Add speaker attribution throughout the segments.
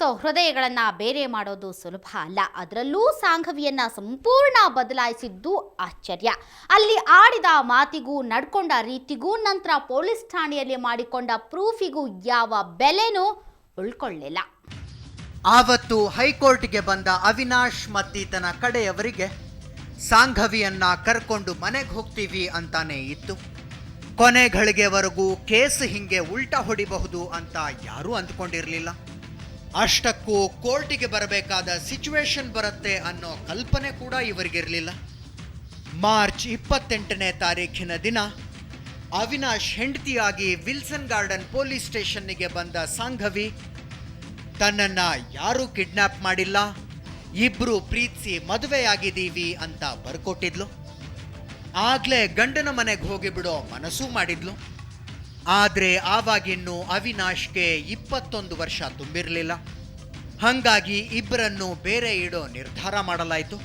Speaker 1: ಪ್ರೀತಿಸೋ ಹೃದಯಗಳನ್ನು ಬೇರೆ ಮಾಡೋದು ಸುಲಭ ಅಲ್ಲ. ಅದರಲ್ಲೂ ಸಾಂಘವಿಯನ್ನ ಸಂಪೂರ್ಣ ಬದಲಾಯಿಸಿದ್ದು ಆಶ್ಚರ್ಯ. ಅಲ್ಲಿ ಆಡಿದ ಮಾತಿಗೂ ನಡ್ಕೊಂಡ ರೀತಿಗೂ ನಂತರ ಪೊಲೀಸ್ ಠಾಣೆಯಲ್ಲಿ ಮಾಡಿಕೊಂಡ ಪ್ರೂಫಿಗೂ ಯಾವ ಬೆಲೆನೂ ಉಳ್ಕೊಳ್ಳಿಲ್ಲ.
Speaker 2: ಆವತ್ತು ಹೈಕೋರ್ಟ್ಗೆ ಬಂದ ಅವಿನಾಶ್ ಮತ್ತಿತನ ಕಡೆಯವರಿಗೆ ಸಾಂಘವಿಯನ್ನ ಕರ್ಕೊಂಡು ಮನೆಗೆ ಹೋಗ್ತೀವಿ ಅಂತಾನೆ ಇತ್ತು. ಕೊನೆ ಘಳಿಗೆವರೆಗೂ ಕೇಸ್ ಹಿಂಗೆ ಉಲ್ಟಾ ಹೊಡಿಬಹುದು ಅಂತ ಯಾರೂ ಅಂದ್ಕೊಂಡಿರಲಿಲ್ಲ. ಅಷ್ಟಕ್ಕೂ ಕೋರ್ಟಿಗೆ ಬರಬೇಕಾದ ಸಿಚುವೇಶನ್ ಬರುತ್ತೆ ಅನ್ನೋ ಕಲ್ಪನೆ ಕೂಡ ಇವರಿಗಿರಲಿಲ್ಲ. ಮಾರ್ಚ್ 28ನೇ ತಾರೀಖಿನ ದಿನ ಅವಿನಾಶ್ ಹೆಂಡತಿಯಾಗಿ ವಿಲ್ಸನ್ ಗಾರ್ಡನ್ ಪೊಲೀಸ್ ಸ್ಟೇಷನ್ನಿಗೆ ಬಂದ ಸಾಂಘವಿ ತನ್ನನ್ನು ಯಾರೂ ಕಿಡ್ನಾಪ್ ಮಾಡಿಲ್ಲ, ಇಬ್ರು ಪ್ರೀತಿಸಿ ಮದುವೆಯಾಗಿದ್ದೀವಿ ಅಂತ ಬರ್ಕೊಟ್ಟಿದ್ಲು. ಆಗ್ಲೇ ಗಂಡನ ಮನೆಗೆ ಹೋಗಿಬಿಡೋ ಮನಸ್ಸೂ ಮಾಡಿದ್ಲು. ಆದರೆ ಆವಾಗಿನ್ನೂ ಅವಿನಾಶ್ಗೆ 21 ವರ್ಷ ತುಂಬಿರಲಿಲ್ಲ. ಹಾಗಾಗಿ ಇಬ್ಬರನ್ನು ಬೇರೆ ಇಡೋ ನಿರ್ಧಾರ ಮಾಡಲಾಯಿತು.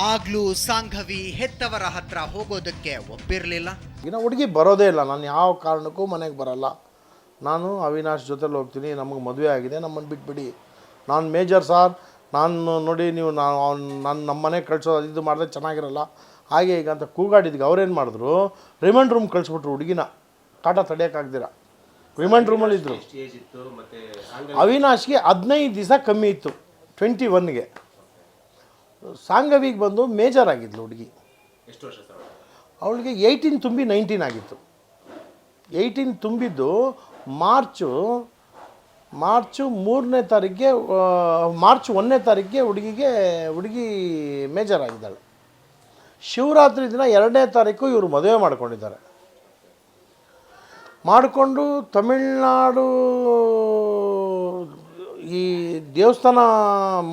Speaker 2: ಆಗ್ಲೂ ಸಾಂಘವಿ ಹೆತ್ತವರ ಹತ್ರ ಹೋಗೋದಕ್ಕೆ ಒಪ್ಪಿರಲಿಲ್ಲ.
Speaker 3: ಇನ್ನು ಹುಡುಗಿ ಬರೋದೇ ಇಲ್ಲ, ನಾನು ಯಾವ ಕಾರಣಕ್ಕೂ ಮನೆಗೆ ಬರಲ್ಲ, ನಾನು ಅವಿನಾಶ್ ಜೊತೆಲಿ ಹೋಗ್ತೀನಿ, ನಮಗೆ ಮದುವೆ ಆಗಿದೆ, ನಮ್ಮನ್ನು ಬಿಟ್ಬಿಡಿ, ನಾನು ಮೇಜರ್ ಸಾರ್, ನಾನು ನೋಡಿ ನೀವು ನಾನು ನಮ್ಮ ಮನೆಗೆ ಕಳಿಸೋ ಇದು ಮಾಡಿದ್ರೆ ಚೆನ್ನಾಗಿರಲ್ಲ ಹಾಗೆ ಈಗ ಅಂತ ಕೂಗಾಡಿದ್ಗೆ ಅವ್ರೇನು ಮಾಡಿದ್ರು, ರಿಮಾಂಡ್ ರೂಮ್ ಕಳಿಸ್ಬಿಟ್ರು. ಹುಡುಗಿನ ಕಾಟ ತಡೆಯೋಕ್ಕಾಗ್ದಿರ ರಿಮಾಂಡ್ ರೂಮಲ್ಲಿದ್ದರು. ಅವಿನಾಶ್ಗೆ 15 ದಿವಸ ಕಮ್ಮಿ ಇತ್ತು, 21ಗೆ. ಸಾಂಘವಿಗೆ ಬಂದು ಮೇಜರ್ ಆಗಿದ್ಲು ಹುಡುಗಿ. ಅವಳಿಗೆ 18 ತುಂಬಿ 19 ಆಗಿತ್ತು. 18 ತುಂಬಿದ್ದು ಮಾರ್ಚ್ 3ನೇ ತಾರೀಕಿಗೆ, ಮಾರ್ಚ್ 1ನೇ ತಾರೀಕಿಗೆ ಹುಡುಗಿ ಮೇಜರ್ ಆಗಿದ್ದಾಳೆ. ಶಿವರಾತ್ರಿ ದಿನ 2ನೇ ತಾರೀಕು ಇವರು ಮದುವೆ ಮಾಡ್ಕೊಂಡಿದ್ದಾರೆ. ಮಾಡಿಕೊಂಡು ತಮಿಳ್ನಾಡು ಈ ದೇವಸ್ಥಾನ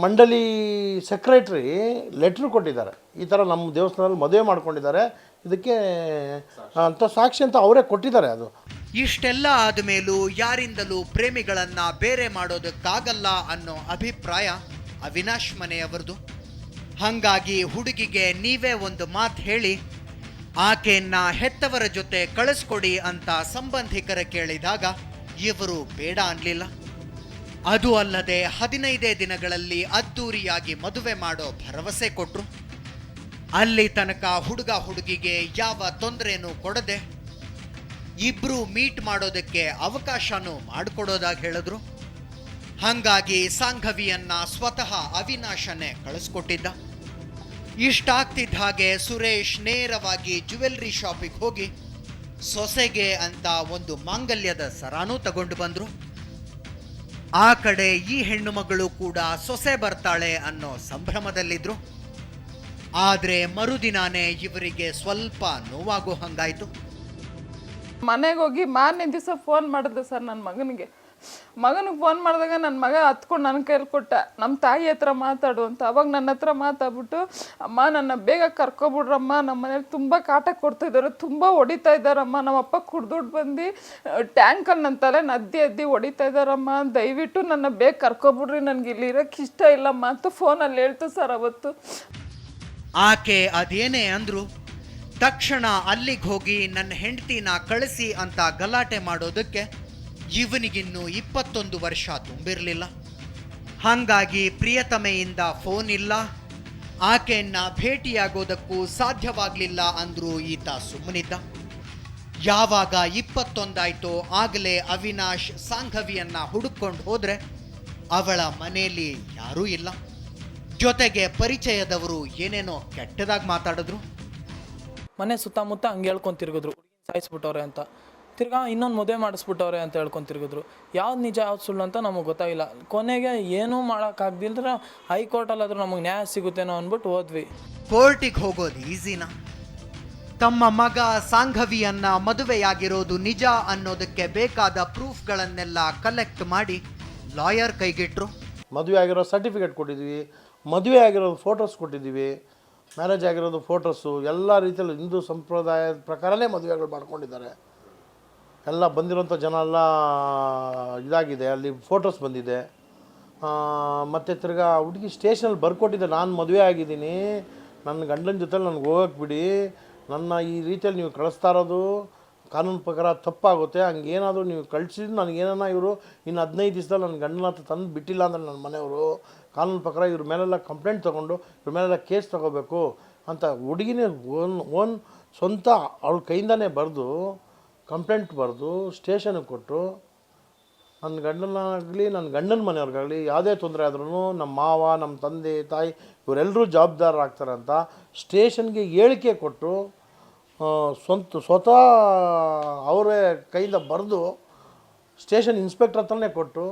Speaker 3: ಮಂಡಳಿ ಸೆಕ್ರೆಟ್ರಿ ಲೆಟ್ರ್ ಕೊಟ್ಟಿದ್ದಾರೆ, ಈ ಥರ ನಮ್ಮ ದೇವಸ್ಥಾನದಲ್ಲಿ ಮದುವೆ ಮಾಡ್ಕೊಂಡಿದ್ದಾರೆ, ಇದಕ್ಕೆ ಅಂತ ಸಾಕ್ಷಿ ಅಂತ ಅವರೇ ಕೊಟ್ಟಿದ್ದಾರೆ. ಅದು
Speaker 2: ಇಷ್ಟೆಲ್ಲ ಆದಮೇಲೂ ಯಾರಿಂದಲೂ ಪ್ರೇಮಿಗಳನ್ನು ಬೇರೆ ಮಾಡೋದಕ್ಕಾಗಲ್ಲ ಅನ್ನೋ ಅಭಿಪ್ರಾಯ ಅವಿನಾಶ್ ಮನೆಯವರದು. ಹಾಗಾಗಿ ಹುಡುಗಿಗೆ ನೀವೇ ಒಂದು ಮಾತು ಹೇಳಿ ಆಕೆಯನ್ನ ಹೆತ್ತವರ ಜೊತೆ ಕಳಿಸ್ಕೊಡಿ ಅಂತ ಸಂಬಂಧಿಕರ ಕೇಳಿದಾಗ ಇವರು ಬೇಡ ಅನ್ನಲಿಲ್ಲ. ಅದು ಅಲ್ಲದೆ 15 ದಿನಗಳಲ್ಲಿ ಅದ್ದೂರಿಯಾಗಿ ಮದುವೆ ಮಾಡೋ ಭರವಸೆ ಕೊಟ್ಟರು. ಅಲ್ಲಿ ತನಕ ಹುಡುಗ ಹುಡುಗಿಗೆ ಯಾವ ತೊಂದರೆನೂ ಕೊಡದೆ ಇಬ್ರು ಮೀಟ್ ಮಾಡೋದಕ್ಕೆ ಅವಕಾಶನೂ ಮಾಡಿಕೊಡೋದಾಗಿ ಹೇಳಿದ್ರು. ಹಾಗಾಗಿ ಸಾಂಘವಿಯನ್ನ ಸ್ವತಃ ಅವಿನಾಶನೇ ಕಳಿಸ್ಕೊಟ್ಟಿದ್ದ. ಇಷ್ಟಾಗ್ತಿದ್ದ ಹಾಗೆ ಸುರೇಶ್ ನೇರವಾಗಿ ಜ್ಯುವೆಲ್ರಿ ಶಾಪಿಗೆ ಹೋಗಿ ಸೊಸೆಗೆ ಅಂತ ಒಂದು ಮಾಂಗಲ್ಯದ ಸರಾನೂ ತಗೊಂಡು ಬಂದರು. ಆ ಕಡೆ ಈ ಹೆಣ್ಣು ಮಗಳು ಕೂಡ ಸೊಸೆ ಬರ್ತಾಳೆ ಅನ್ನೋ ಸಂಭ್ರಮದಲ್ಲಿದ್ರು. ಆದರೆ ಮರುದಿನಾನೇ ಇವರಿಗೆ ಸ್ವಲ್ಪ ನೋವಾಗೋ ಹಂಗಾಯ್ತು.
Speaker 4: ಮನೆಗೆ ಹೋಗಿ ಮಾರನೇ ದಿವಸ ಫೋನ್ ಮಾಡಿದೆ ಸರ್ ನನ್ನ ಮಗನಿಗೆ ಫೋನ್ ಮಾಡಿದಾಗ ನನ್ನ ಮಗ ಹತ್ಕೊಂಡು ನನ್ನ ಕೈಲಿ ಕೊಟ್ಟ, ನಮ್ಮ ತಾಯಿ ಹತ್ರ ಮಾತಾಡು ಅಂತ. ಅವಾಗ ನನ್ನ ಹತ್ರ ಮಾತಾಡ್ಬಿಟ್ಟು, ಅಮ್ಮ ನನ್ನ ಬೇಗ ಕರ್ಕೊಬಿಡ್ರಮ್ಮ, ನಮ್ಮ ಮನೇಲಿ ತುಂಬ ಕಾಟ ಕೊಡ್ತಾಯಿದ್ದಾರೆ, ತುಂಬ ಹೊಡಿತಾ ಇದ್ದಾರಮ್ಮ, ನಮ್ಮಪ್ಪ ಕುಡ್ದುಟ್ಟು ಬಂದು ಟ್ಯಾಂಕಲ್ಲಿ ನನ್ನ ತಲೆ ಅದ್ದಿ ಹೊಡಿತಾ ಇದ್ದಾರಮ್ಮ, ದಯವಿಟ್ಟು ನನ್ನ ಬೇಗ ಕರ್ಕೊಬಿಡ್ರಿ, ನನಗೆ ಇಲ್ಲಿ ಇರೋಕ್ಕೆ ಇಷ್ಟ ಇಲ್ಲಮ್ಮ ಅಂತ ಫೋನಲ್ಲಿ ಹೇಳ್ತು ಸರ್ ಅವತ್ತು.
Speaker 2: ಆಕೆ ಅದೇನೇ ಅಂದ್ರು ತಕ್ಷಣ ಅಲ್ಲಿಗೆ ಹೋಗಿ ನನ್ನ ಹೆಂಡತಿನ ಕಳಿಸಿ ಅಂತ ಗಲಾಟೆ ಮಾಡೋದಕ್ಕೆ ಇವನಿಗಿನ್ನೂ 21 ವರ್ಷ ತುಂಬಿರಲಿಲ್ಲ. ಹಾಗಾಗಿ ಪ್ರಿಯತಮೆಯಿಂದ ಫೋನ್ ಇಲ್ಲ, ಆಕೆಯನ್ನ ಭೇಟಿಯಾಗೋದಕ್ಕೂ ಸಾಧ್ಯವಾಗಲಿಲ್ಲ ಅಂದ್ರೂ ಈತ ಸುಮ್ಮನಿದ್ದ. ಯಾವಾಗ 21 ಆಯ್ತೋ ಆಗಲೇ ಅವಿನಾಶ್ ಸಾಂಘವಿಯನ್ನ ಹುಡುಕೊಂಡು ಹೋದ್ರೆ ಅವಳ ಮನೆಯಲ್ಲಿ ಯಾರೂ ಇಲ್ಲ. ಜೊತೆಗೆ ಪರಿಚಯದವರು ಏನೇನೋ ಕೆಟ್ಟದಾಗಿ ಮಾತಾಡಿದ್ರು.
Speaker 5: ಮನೆ ಸುತ್ತಮುತ್ತ ಹಂಗೆ ಹೇಳ್ಕೊಂತಿರ್ಗಿದ್ರು, ಸಾಯಿಸ್ಬಿಟ್ಟವ್ರೆ ಅಂತ. ತಿರ್ಗಾ ಇನ್ನೊಂದು ಮದುವೆ ಮಾಡಿಸ್ಬಿಟ್ಟವ್ರೆ ಅಂತ ಹೇಳ್ಕೊಂತಿರ್ಗಿದ್ರು. ಯಾವ್ದು ನಿಜ ಯಾವ್ದು ಸುಳ್ಳು ಅಂತ ನಮಗೆ ಗೊತ್ತಾಗಿಲ್ಲ. ಕೊನೆಗೆ ಏನೂ ಮಾಡೋಕ್ಕಾಗ್ದಿಲ್ದ್ರೆ ಹೈಕೋರ್ಟಲ್ಲಾದ್ರೂ ನಮಗೆ ನ್ಯಾಯ ಸಿಗುತ್ತೇನೋ ಅಂದ್ಬಿಟ್ಟು ಹೋದ್ವಿ.
Speaker 2: ಕೋರ್ಟಿಗೆ ಹೋಗೋದು ಈಸಿನಾ? ತಮ್ಮ ಮಗ ಸಾಂಘವಿಯನ್ನ ಮದುವೆಯಾಗಿರೋದು ನಿಜ ಅನ್ನೋದಕ್ಕೆ ಬೇಕಾದ ಪ್ರೂಫ್ಗಳನ್ನೆಲ್ಲ ಕಲೆಕ್ಟ್ ಮಾಡಿ ಲಾಯರ್ ಕೈಗಿಟ್ರು.
Speaker 3: ಮದುವೆ ಆಗಿರೋ ಸರ್ಟಿಫಿಕೇಟ್ ಕೊಟ್ಟಿದ್ವಿ, ಮದುವೆ ಆಗಿರೋದು ಫೋಟೋಸ್ ಕೊಟ್ಟಿದ್ದೀವಿ, ಮ್ಯಾರೇಜ್ ಆಗಿರೋದು ಫೋಟೋಸು, ಎಲ್ಲ ರೀತಿಯಲ್ಲಿ ಹಿಂದೂ ಸಂಪ್ರದಾಯದ ಪ್ರಕಾರನೇ ಮದುವೆಗಳು ಮಾಡ್ಕೊಂಡಿದ್ದಾರೆ. ಎಲ್ಲ ಬಂದಿರೋಂಥ ಜನ ಎಲ್ಲ ಇದಾಗಿದೆ, ಅಲ್ಲಿ ಫೋಟೋಸ್ ಬಂದಿದೆ. ಮತ್ತು ತಿರ್ಗಾ ಹುಡುಗಿ ಸ್ಟೇಷನಲ್ಲಿ ಬರ್ಕೊಟ್ಟಿದ್ದೆ, ನಾನು ಮದುವೆ ಆಗಿದ್ದೀನಿ, ನನ್ನ ಗಂಡನ ಜೊತೆ ನನಗೆ ಹೋಗಕ್ಕೆ ಬಿಡಿ, ನನ್ನ ಈ ರೀತಿಯಲ್ಲಿ ನೀವು ಕಳಿಸ್ತಾ ಇರೋದು ಕಾನೂನು ಪ್ರಕಾರ ತಪ್ಪಾಗುತ್ತೆ. ಹಂಗೇನಾದರೂ ನೀವು ಕಳಿಸಿದ್ದು ನನಗೇನ ಇವರು ಇನ್ನು 15 ದಿವಸದಲ್ಲಿ ನನ್ನ ಗಂಡನ ಹತ್ರ ತಂದು ಬಿಟ್ಟಿಲ್ಲ ಅಂದರೆ ನನ್ನ ಮನೆಯವರು ಕಾನೂನು ಪ್ರಕಾರ ಇವ್ರ ಮೇಲೆಲ್ಲ ಕಂಪ್ಲೇಂಟ್ ತೊಗೊಂಡು ಇವ್ರ ಮೇಲೆಲ್ಲ ಕೇಸ್ ತೊಗೋಬೇಕು ಅಂತ ಹುಡುಗಿನೇ ಓನ್ ಸ್ವಂತ ಅವಳ ಕೈಯಿಂದನೇ ಬರೆದು ಕಂಪ್ಲೇಂಟ್ ಬರೆದು ಸ್ಟೇಷನಿಗೆ ಕೊಟ್ಟು ನನ್ನ ಗಂಡನಾಗಲಿ ನನ್ನ ಗಂಡನ ಮನೆಯವ್ರಿಗಾಗಲಿ ಯಾವುದೇ ತೊಂದರೆ ಆದ್ರೂ ನಮ್ಮ ಮಾವ ನಮ್ಮ ತಂದೆ ತಾಯಿ ಇವರೆಲ್ಲರೂ ಜವಾಬ್ದಾರರಾಗ್ತಾರೆ ಅಂತ ಸ್ಟೇಷನ್ಗೆ ಹೇಳಿಕೆ ಕೊಟ್ಟು ಸ್ವತಃ ಅವರೇ ಕೈಯಿಂದ ಬರೆದು ಸ್ಟೇಷನ್ ಇನ್ಸ್ಪೆಕ್ಟ್ರ್ ಹತ್ರನೇ ಕೊಟ್ಟು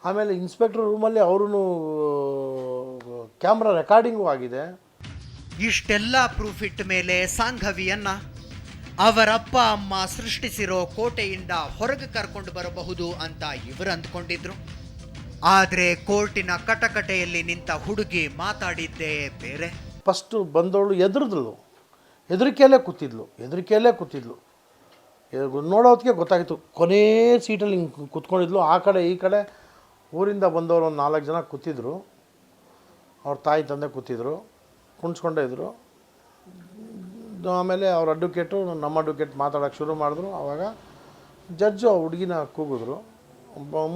Speaker 3: ಆಮೇಲೆ ಇನ್ಸ್ಪೆಕ್ಟ್ರ್ ರೂಮಲ್ಲಿ ಅವ್ರೂ ಕ್ಯಾಮ್ರಾ ರೆಕಾರ್ಡಿಂಗೂ ಆಗಿದೆ.
Speaker 2: ಇಷ್ಟೆಲ್ಲ ಪ್ರೂಫ್ ಇಟ್ಟ ಮೇಲೆ ಸಾಂಘವಿಯನ್ನ ಅವರಪ್ಪ ಅಮ್ಮ ಸೃಷ್ಟಿಸಿರೋ ಕೋಟೆಯಿಂದ ಹೊರಗೆ ಕರ್ಕೊಂಡು ಬರಬಹುದು ಅಂತ ಇವರು ಅಂದ್ಕೊಂಡಿದ್ರು. ಆದರೆ ಕೋರ್ಟಿನ ಕಟಕಟೆಯಲ್ಲಿ ನಿಂತ ಹುಡುಗಿ ಮಾತಾಡಿದ್ದೇ ಬೇರೆ.
Speaker 3: ಫಸ್ಟು ಬಂದವಳು ಹೆದರಿಕೆಯಲ್ಲೇ ಕೂತಿದ್ಲು. ನೋಡೋದಕ್ಕೆ ಗೊತ್ತಾಗಿತ್ತು. ಕೊನೇ ಸೀಟಲ್ಲಿ ಹಿಂಗೆ ಕೂತ್ಕೊಂಡಿದ್ಲು. ಆ ಕಡೆ ಈ ಕಡೆ ಊರಿಂದ ಬಂದವರು ಒಂದು 4 ಜನ ಕೂತಿದ್ರು. ಅವ್ರ ತಾಯಿ ತಂದೆ ಕೂತಿದ್ರು, ಕುಣಿಸ್ಕೊಂಡೇ ಇದ್ದರು. ಆಮೇಲೆ ಅವ್ರ ಅಡ್ವೊಕೇಟು ನಮ್ಮ ಅಡ್ವೊಕೇಟ್ ಮಾತಾಡೋಕ್ಕೆ ಶುರು ಮಾಡಿದ್ರು. ಆವಾಗ ಜಡ್ಜು ಆ ಹುಡುಗಿನ ಕೂಗಿದ್ರು.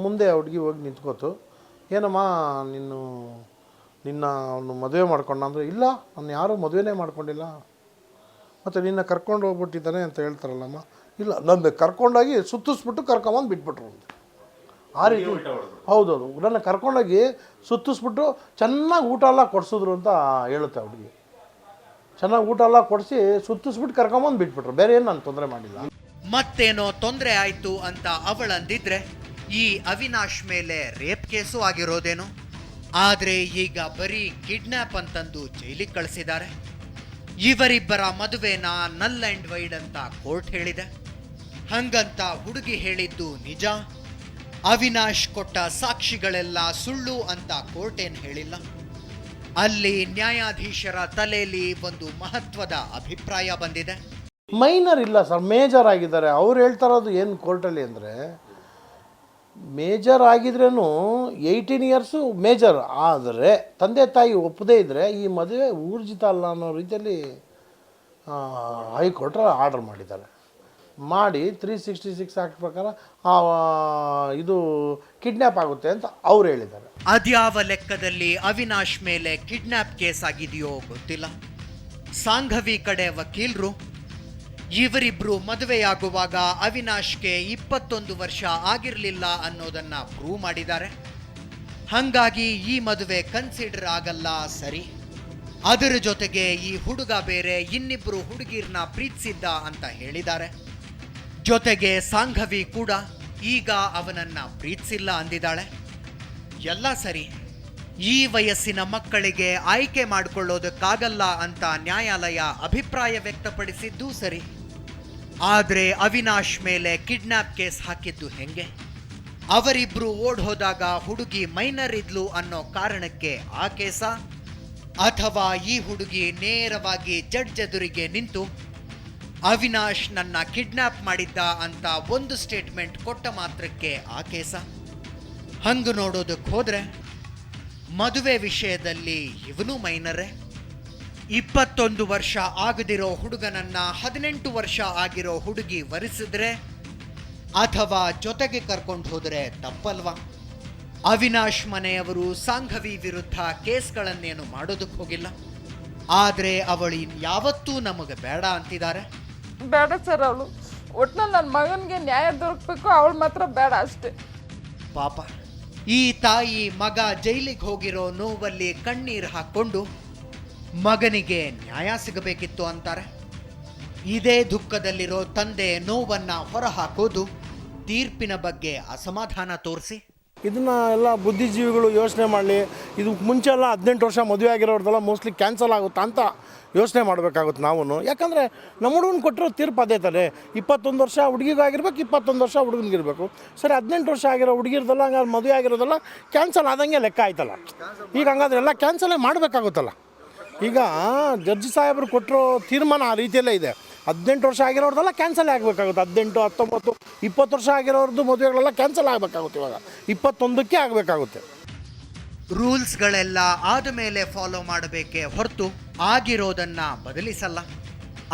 Speaker 3: ಮುಂದೆ ಆ ಹುಡುಗಿ ಹೋಗಿ ನಿಂತ್ಕೋತು. ಏನಮ್ಮ ನಿನ್ನ ಅವನು ಮದುವೆ ಮಾಡ್ಕೊಂಡ ಅಂದರೆ, ಇಲ್ಲ ನಾನು ಯಾರೂ ಮದುವೆನೇ ಮಾಡ್ಕೊಂಡಿಲ್ಲ. ಮತ್ತು ನಿನ್ನ ಕರ್ಕೊಂಡು ಹೋಗ್ಬಿಟ್ಟಿದ್ದಾನೆ ಅಂತ ಹೇಳ್ತಾರಲ್ಲಮ್ಮ. ಇಲ್ಲ, ನನ್ನ ಕರ್ಕೊಂಡೋಗಿ ಸುತ್ತಿಸ್ಬಿಟ್ಟು ಕರ್ಕೊಂಬಂದು ಬಿಟ್ಬಿಟ್ರು ಅಂತ. ಆ ರೀತಿ ಹೌದೌದು, ನನ್ನ ಕರ್ಕೊಂಡೋಗಿ ಸುತ್ತಿಸ್ಬಿಟ್ಟು ಚೆನ್ನಾಗಿ ಊಟ ಎಲ್ಲ ಕೊಡಿಸಿದ್ರು ಅಂತ ಹೇಳುತ್ತೆ ಆ ಹುಡುಗಿ. ಚೆನ್ನಾಗಿ ಊಟ ಎಲ್ಲ ಕೊಡಿಸಿ ಸುತ್ತಿಸ್ಬಿಟ್ಟು ಕರ್ಕೊಂಬಂದು ಬಿಟ್ಬಿಟ್ರು. ಬೇರೆ ಏನು ನಾನು ತೊಂದರೆ ಮಾಡಿಲ್ಲ.
Speaker 2: ಮತ್ತೇನೋ ತೊಂದರೆ ಆಯ್ತು ಅಂತ ಅವಳಂದಿದ್ರೆ ಈ ಅವಿನಾಶ್ ಮೇಲೆ ರೇಪ್ ಕೇಸು ಆಗಿರೋದೇನೋ. ಆದರೆ ಈಗ ಬರೀ ಕಿಡ್ನ್ಯಾಪ್ ಅಂತಂದು ಜೈಲಿಗೆ ಕಳಿಸಿದ್ದಾರೆ. ಇವರಿಬ್ಬರ ಮದುವೆನ ನಲ್ ಆ್ಯಂಡ್ ವೈಡ್ ಅಂತ ಕೋರ್ಟ್ ಹೇಳಿದೆ. ಹಂಗಂತ ಹುಡುಗಿ ಹೇಳಿದ್ದು ನಿಜ, ಅವಿನಾಶ್ ಕೊಟ್ಟ ಸಾಕ್ಷಿಗಳೆಲ್ಲ ಸುಳ್ಳು ಅಂತ ಕೋರ್ಟ್ ಏನು ಹೇಳಿಲ್ಲ. ಅಲ್ಲಿ ನ್ಯಾಯಾಧೀಶರ ತಲೆಯಲ್ಲಿ ಒಂದು ಮಹತ್ವದ ಅಭಿಪ್ರಾಯ ಬಂದಿದೆ.
Speaker 3: ಮೈನರ್ ಇಲ್ಲ ಸರ್, ಮೇಜರ್ ಆಗಿದ್ದಾರೆ. ಅವ್ರು ಹೇಳ್ತಾ ಇರೋದು ಏನು ಕೋರ್ಟಲ್ಲಿ ಅಂದರೆ, ಮೇಜರ್ ಆಗಿದ್ರೂ 18 ಇಯರ್ಸು ಮೇಜರ್ ಆದರೆ ತಂದೆ ತಾಯಿ ಒಪ್ಪದೇ ಇದ್ದರೆ ಈ ಮದುವೆ ಊರ್ಜಿತ ಅಲ್ಲ ಅನ್ನೋ ರೀತಿಯಲ್ಲಿ ಹೈಕೋರ್ಟ್ ಆರ್ಡರ್ ಮಾಡಿದ್ದಾರೆ. ಮಾಡಿ 366 ಆಕ್ಟ್ ಪ್ರಕಾರ ಇದು ಕಿಡ್ನ್ಯಾಪ್ ಆಗುತ್ತೆ ಅಂತ ಅವ್ರು ಹೇಳಿದ್ದಾರೆ.
Speaker 2: ಅದ್ಯಾವ ಲೆಕ್ಕದಲ್ಲಿ ಅವಿನಾಶ್ ಮೇಲೆ ಕಿಡ್ನ್ಯಾಪ್ ಕೇಸ್ ಆಗಿದೆಯೋ ಗೊತ್ತಿಲ್ಲ. ಸಾಂಘವಿ ಕಡೆ ವಕೀಲರು ಇವರಿಬ್ರು ಮದುವೆಯಾಗುವಾಗ ಅವಿನಾಶ್ಗೆ 21 ವರ್ಷ ಆಗಿರಲಿಲ್ಲ ಅನ್ನೋದನ್ನ ಪ್ರೂವ್ ಮಾಡಿದ್ದಾರೆ. ಹಾಗಾಗಿ ಈ ಮದುವೆ ಕನ್ಸಿಡರ್ ಆಗಲ್ಲ, ಸರಿ. ಅದರ ಜೊತೆಗೆ ಈ ಹುಡುಗ ಬೇರೆ ಇನ್ನಿಬ್ರು ಹುಡುಗಿರ್ನ ಪ್ರೀತಿಸಿದ್ದ ಅಂತ ಹೇಳಿದ್ದಾರೆ. ಜೊತೆಗೆ ಸಾಂಘವಿ ಕೂಡ ಈಗ ಅವನನ್ನ ಪ್ರೀತಿಸಿಲ್ಲ ಅಂದಿದ್ದಾಳೆ. ಎಲ್ಲ ಸರಿ. ಈ ವಯಸ್ಸಿನ ಮಕ್ಕಳಿಗೆ ಆಯ್ಕೆ ಮಾಡಿಕೊಳ್ಳೋದಕ್ಕಾಗಲ್ಲ ಅಂತ ನ್ಯಾಯಾಲಯ ಅಭಿಪ್ರಾಯ ವ್ಯಕ್ತಪಡಿಸಿದ್ದು ಸರಿ. ಆದರೆ ಅವಿನಾಶ್ ಮೇಲೆ ಕಿಡ್ನ್ಯಾಪ್ ಕೇಸ್ ಹಾಕಿದ್ದು ಹೆಂಗೆ? ಅವರಿಬ್ರು ಓಡ್ ಹೋದಾಗ ಹುಡುಗಿ ಮೈನರ್ ಇದ್ಲು ಅನ್ನೋ ಕಾರಣಕ್ಕೆ ಆ ಕೇಸ, ಅಥವಾ ಈ ಹುಡುಗಿ ನೇರವಾಗಿ ಜಡ್ಜ್ ಎದುರಿಗೆ ನಿಂತು ಅವಿನಾಶ್ ನನ್ನ ಕಿಡ್ನ್ಯಾಪ್ ಮಾಡಿದ್ದ ಅಂತ ಒಂದು ಸ್ಟೇಟ್ಮೆಂಟ್ ಕೊಟ್ಟ ಮಾತ್ರಕ್ಕೆ ಆ ಕೇಸ? ಹಂಗೆ ನೋಡೋದಕ್ಕೆ ಹೋದ್ರೆ ಮದುವೆ ವಿಷಯದಲ್ಲಿ ಇವನು ಮೈನರೇ. 21 ವರ್ಷ ಆಗದಿರೋ ಹುಡುಗನನ್ನ 18 ವರ್ಷ ಆಗಿರೋ ಹುಡುಗಿ ವರಿಸಿದ್ರೆ ಅಥವಾ ಜೊತೆಗೆ ಕರ್ಕೊಂಡು ಹೋದರೆ ತಪ್ಪಲ್ವಾ? ಅವಿನಾಶ್ ಮನೆಯವರು ಸಾಂಘವಿ ವಿರುದ್ಧ ಕೇಸ್ಗಳನ್ನೇನು ಮಾಡೋದಕ್ಕೆ ಹೋಗಿಲ್ಲ. ಆದರೆ ಅವಳು ಯಾವತ್ತೂ ನಮಗೆ ಬೇಡ ಅಂತಿದ್ದಾರೆ.
Speaker 4: ಬೇಡ ಸರ್, ಅವಳು ಒಟ್ನಲ್ಲಿ ನನ್ನ ಮಗನಿಗೆ ನ್ಯಾಯ ದೊರಕಬೇಕು, ಅವಳು ಮಾತ್ರ ಬೇಡ ಅಷ್ಟೇ.
Speaker 2: ಪಾಪ, ಈ ತಾಯಿ ಮಗ ಜೈಲಿಗೆ ಹೋಗಿರೋ ನೋವಲ್ಲಿ ಕಣ್ಣೀರು ಹಾಕ್ಕೊಂಡು ಮಗನಿಗೆ ನ್ಯಾಯ ಸಿಗಬೇಕಿತ್ತು ಅಂತಾರೆ. ಇದೇ ದುಃಖದಲ್ಲಿರೋ ತಂದೆ ನೋವನ್ನ ಹೊರಹಾಕೋದು ತೀರ್ಪಿನ ಬಗ್ಗೆ ಅಸಮಾಧಾನ ತೋರಿಸಿ.
Speaker 3: ಇದನ್ನು ಎಲ್ಲ ಬುದ್ಧಿಜೀವಿಗಳು ಯೋಚನೆ ಮಾಡಲಿ. ಇದು ಮುಂಚೆಲ್ಲ 18 ವರ್ಷ ಮದುವೆ ಆಗಿರೋರ್ದೆಲ್ಲ ಮೋಸ್ಟ್ಲಿ ಕ್ಯಾನ್ಸಲ್ ಆಗುತ್ತಾ ಅಂತ ಯೋಚನೆ ಮಾಡಬೇಕಾಗುತ್ತೆ ನಾವು. ಯಾಕಂದರೆ ನಮ್ಮ ಹುಡುಗನ ಕೊಟ್ಟಿರೋ ತೀರ್ಪು ಅದೇ ತಾನೆ. 21 ವರ್ಷ ಹುಡುಗಿಗಾಗಿರ್ಬೇಕು, 21 ವರ್ಷ ಹುಡುಗನಿಗಿರ್ಬೇಕು. ಸರಿ, 18 ವರ್ಷ ಆಗಿರೋ ಹುಡುಗಿರ್ದಲ್ಲ, ಹಂಗಾದ್ರೆ ಮದುವೆ ಆಗಿರೋದೆಲ್ಲ ಕ್ಯಾನ್ಸಲ್ ಆದಂಗೆ ಲೆಕ್ಕ ಆಯ್ತಲ್ಲ. ಈಗ ಹಂಗಾದ್ರೆ ಎಲ್ಲ ಕ್ಯಾನ್ಸಲೇ ಮಾಡಬೇಕಾಗುತ್ತಲ್ಲ. ಈಗ ಜಡ್ಜ್ ಸಾಹೇಬರು ಕೊಟ್ಟಿರೋ ತೀರ್ಮಾನ ಆ ರೀತಿಯಲ್ಲೇ ಇದೆ. 18 ವರ್ಷ ಆಗಿರೋರ್ದೆಲ್ಲ ಕ್ಯಾನ್ಸಲ್ ಆಗಬೇಕಾಗುತ್ತೆ. 18, 19, 20 ವರ್ಷ ಆಗಿರೋರ್ದು ಮದುವೆಗಳೆಲ್ಲ ಕ್ಯಾನ್ಸಲ್ ಆಗಬೇಕಾಗುತ್ತೆ. ಇವಾಗ 21ಕ್ಕೆ ಆಗಬೇಕಾಗುತ್ತೆ.
Speaker 2: ರೂಲ್ಸ್ಗಳೆಲ್ಲ ಆದ ಮೇಲೆ ಫಾಲೋ ಮಾಡಬೇಕೇ ಹೊರತು ಆಗಿರೋದನ್ನ ಬದಲಿಸಲ್ಲ.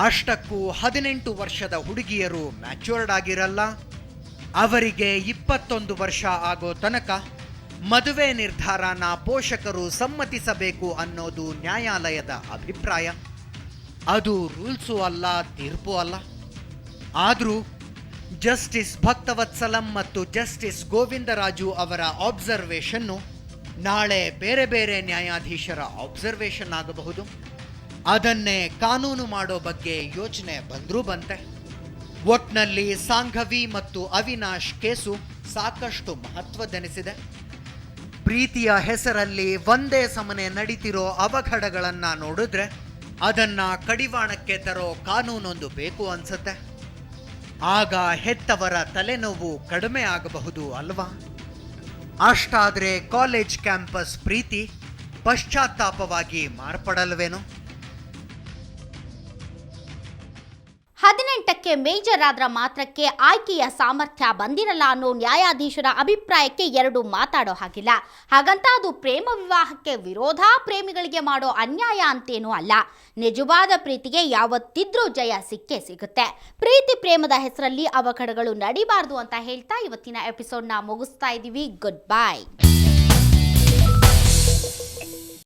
Speaker 2: ಅಷ್ಟಕ್ಕೂ 18 ವರ್ಷದ ಹುಡುಗಿಯರು ಮ್ಯಾಚ್ಯೂರ್ಡ್ ಆಗಿರಲ್ಲ. ಅವರಿಗೆ 21 ವರ್ಷ ಆಗೋ ತನಕ ಮದುವೆ ನಿರ್ಧಾರನ ಪೋಷಕರು ಸಮ್ಮತಿಸಬೇಕು ಅನ್ನೋದು ನ್ಯಾಯಾಲಯದ ಅಭಿಪ್ರಾಯ. ಅದು ರೂಲ್ಸು ಅಲ್ಲ, ತೀರ್ಪು ಅಲ್ಲ. ಆದರೂ ಜಸ್ಟಿಸ್ ಭಕ್ತವತ್ಸಲಂ ಮತ್ತು ಜಸ್ಟಿಸ್ ಗೋವಿಂದರಾಜು ಅವರ ಆಬ್ಸರ್ವೇಷನ್ನು ನಾಳೆ ಬೇರೆ ಬೇರೆ ನ್ಯಾಯಾಧೀಶರ ಆಬ್ಸರ್ವೇಷನ್ ಆಗಬಹುದು. ಅದನ್ನೇ ಕಾನೂನು ಮಾಡೋ ಬಗ್ಗೆ ಯೋಚನೆ ಬಂದರೂ ಬಂತೆ. ಒಟ್ನಲ್ಲಿ ಸಾಂಘವಿ ಮತ್ತು ಅವಿನಾಶ್ ಕೇಸು ಸಾಕಷ್ಟು ಮಹತ್ವದೆನಿಸಿದೆ. ಪ್ರೀತಿಯ ಹೆಸರಲ್ಲಿ ಒಂದೇ ಸಮನೆ ನಡೀತಿರೋ ಅವಘಡಗಳನ್ನು ನೋಡಿದ್ರೆ ಅದನ್ನ ಕಡಿವಾಣಕ್ಕೆ ತರೋ ಕಾನೂನೊಂದು ಬೇಕು ಅನ್ಸುತ್ತೆ. ಆಗ ಹೆತ್ತವರ ತಲೆನೋವು ಕಡಿಮೆ ಆಗಬಹುದು ಅಲ್ವಾ? ಅಷ್ಟಾದ್ರೆ ಕಾಲೇಜ್ ಕ್ಯಾಂಪಸ್ ಪ್ರೀತಿ ಪಶ್ಚಾತ್ತಾಪವಾಗಿ ಮಾರ್ಪಡಲ್ವೇನೋ?
Speaker 1: 18ಕ್ಕೆ ಮೇಜರ್ ಆದ್ರ ಮಾತ್ರಕ್ಕೆ ಆಯ್ಕೆಯ ಸಾಮರ್ಥ್ಯ ಬಂದಿರಲ್ಲ ಅನ್ನೋ ನ್ಯಾಯಾಧೀಶರ ಅಭಿಪ್ರಾಯಕ್ಕೆ ಎರಡು ಮಾತಾಡೋ ಹಾಗಿಲ್ಲ. ಹಾಗಂತ ಅದು ಪ್ರೇಮ ವಿವಾಹಕ್ಕೆ ವಿರೋಧ, ಪ್ರೇಮಿಗಳಿಗೆ ಮಾಡೋ ಅನ್ಯಾಯ ಅಂತೇನೂ ಅಲ್ಲ. ನಿಜವಾದ ಪ್ರೀತಿಗೆ ಯಾವತ್ತಿದ್ರೂ ಜಯ ಸಿಕ್ಕೇ ಸಿಗುತ್ತೆ. ಪ್ರೀತಿ ಪ್ರೇಮದ ಹೆಸರಲ್ಲಿ ಅವಘಡಗಳು ನಡಿಬಾರ್ದು ಅಂತ ಹೇಳ್ತಾ ಇವತ್ತಿನ ಎಪಿಸೋಡ್ನ ಮುಗಿಸ್ತಾ ಇದ್ದೀವಿ. Good bye.